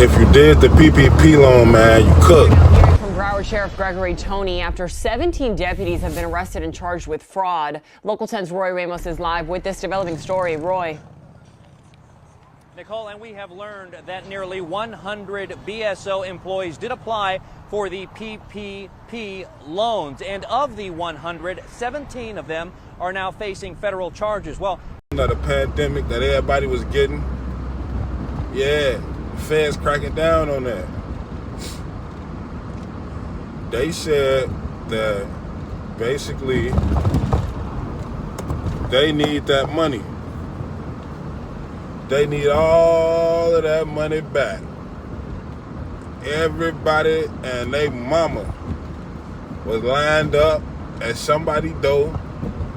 if you did the PPP loan, man, you cooked. Hearing from Broward Sheriff Tony after 17 deputies have been arrested and charged with fraud. Local 10's Roy Ramos is live with this developing story. Roy. Nicole, and we have learned that nearly 100 BSO employees did apply for the PPP loans. And of the 100, 17 of them are now facing federal charges. Well, the pandemic that everybody was getting, yeah, the feds cracking down on that. They said that basically they need that money. They need all of that money back. Everybody and their mama was lined up at somebody's door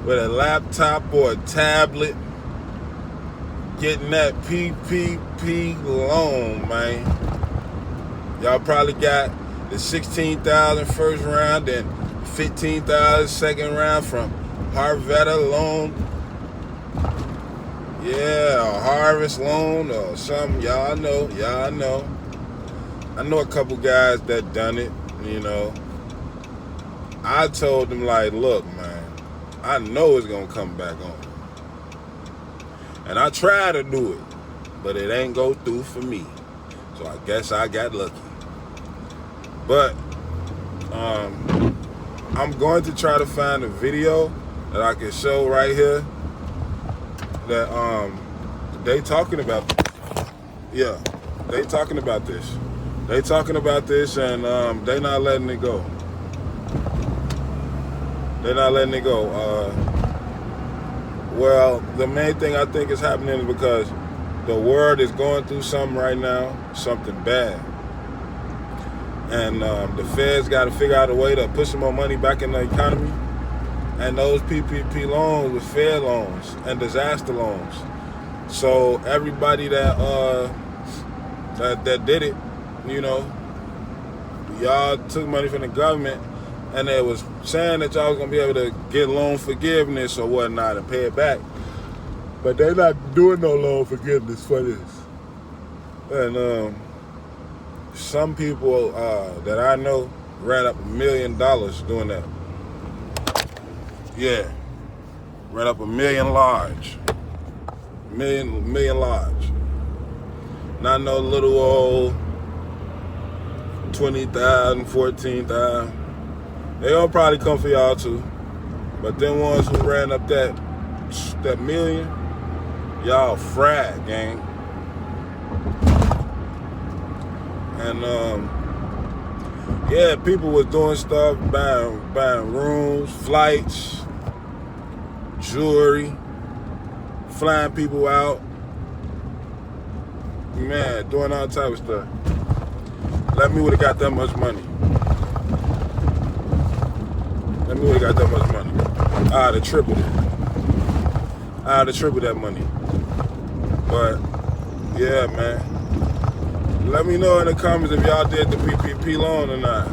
with a laptop or a tablet getting that PPP loan, man. Y'all probably got the $16,000 first round and $15,000 second round from Harvard loan. Yeah, a harvest loan or something. Y'all know. I know a couple guys that done it, you know. I told them, like, look, man, I know it's gonna come back on. And I try to do it, but it ain't go through for me. So I guess I got lucky. But I'm going to try to find a video that I can show right here that they talking about this. Yeah, they talking about this. They talking about this, and they not letting it go. They're not letting it go. Well, the main thing I think is happening is because the world is going through something right now, something bad. And the feds got to figure out a way to put some more money back in the economy. And those PPP loans were Fed loans and disaster loans. So everybody that did it, you know, y'all took money from the government, and they was saying that y'all was gonna be able to get loan forgiveness or whatnot and pay it back. But they're not doing no loan forgiveness for this. And some people that I know ran up $1 million doing that. Yeah, ran up $1 million large. Million large. Not no little old 20,000, 14,000. They all probably come for y'all too. But them ones who ran up that million, y'all frag, gang. And yeah, people was doing stuff, buying rooms, flights, jewelry, flying people out. Man, doing all type of stuff. Let me would've got that much money. Let me would've got that much money. I'd have tripled it. I'd have tripled that money. But yeah, man. Let me know in the comments if y'all did the PPP loan or not.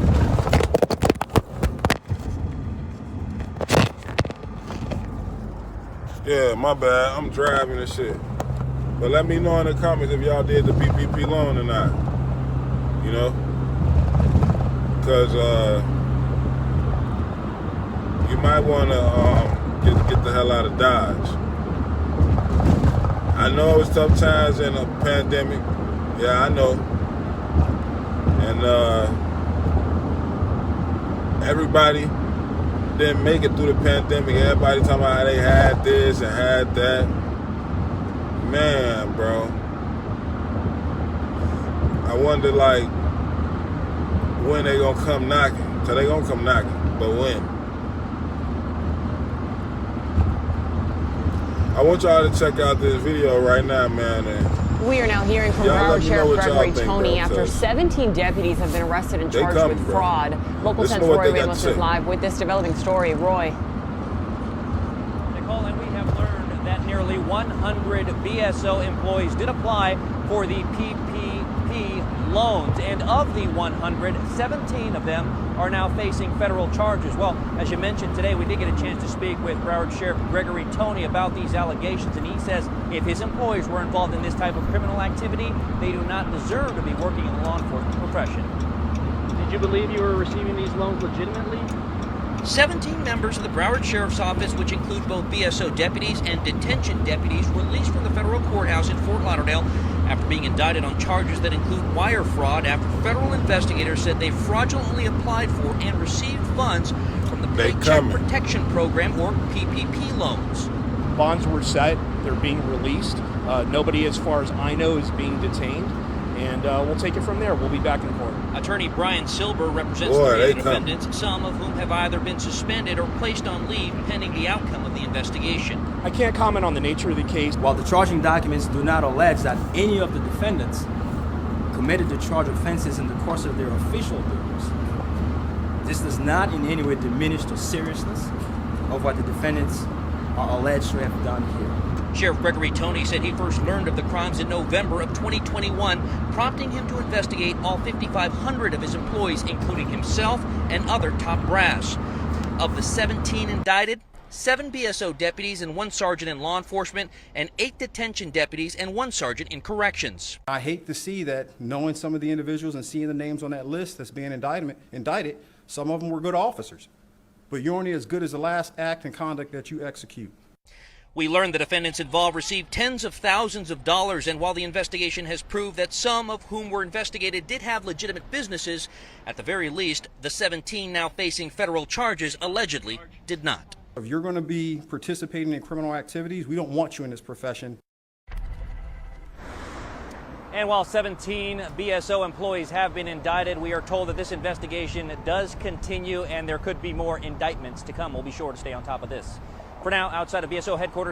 Yeah, my bad. I'm driving and shit. But let me know in the comments if y'all did the PPP loan or not. You know? Because you might want to get the hell out of Dodge. I know it was tough times in a pandemic. Yeah, I know. And everybody didn't make it through the pandemic. Everybody talking about how they had this and had that. Man, bro. I wonder, like, when they gonna come knocking. Cause they gonna come knocking, but when? I want y'all to check out this video right now, man. And we are now hearing from Broward Sheriff Tony after 17 deputies have been arrested and charged with fraud. Local 10's Roy Ramos is live with this developing story. Roy. Nicole, and we have learned that nearly 100 BSO employees did apply for the PPP loans. And of the 100, 17 of them are now facing federal charges. Well, as you mentioned today, we did get a chance to speak with Broward Sheriff Gregory Toney about these allegations, and he says if his employees were involved in this type of criminal activity, they do not deserve to be working in the law enforcement profession. Did you believe you were receiving these loans legitimately? 17 members of the Broward Sheriff's Office, which include both BSO deputies and detention deputies, released from the federal courthouse in Fort Lauderdale after being indicted on charges that include wire fraud after federal investigators said they fraudulently applied for and received funds from the Paycheck Protection Program, or PPP loans. Bonds were set. They're being released. Nobody, as far as I know, is being detained. And we'll take it from there. We'll be back in court. Attorney Brian Silber represents the defendants, some of whom have either been suspended or placed on leave pending the outcome of the investigation. I can't comment on the nature of the case. While the charging documents do not allege that any of the defendants committed the charged offenses in the course of their official duties, this does not in any way diminish the seriousness of what the defendants are alleged to have done here. Sheriff Gregory Toney said he first learned of the crimes in November of 2021, prompting him to investigate all 5,500 of his employees, including himself and other top brass. Of the 17 indicted, 7 BSO deputies and 1 sergeant in law enforcement, and 8 detention deputies and 1 sergeant in corrections. I hate to see that, knowing some of the individuals and seeing the names on that list that's being indicted, some of them were good officers. But you're only as good as the last act and conduct that you execute. We learned the defendants involved received tens of thousands of dollars, and while the investigation has proved that some of whom were investigated did have legitimate businesses, at the very least, the 17 now facing federal charges allegedly did not. If you're going to be participating in criminal activities, we don't want you in this profession. And while 17 BSO employees have been indicted, we are told that this investigation does continue and there could be more indictments to come. We'll be sure to stay on top of this. For now, outside of BSO headquarters,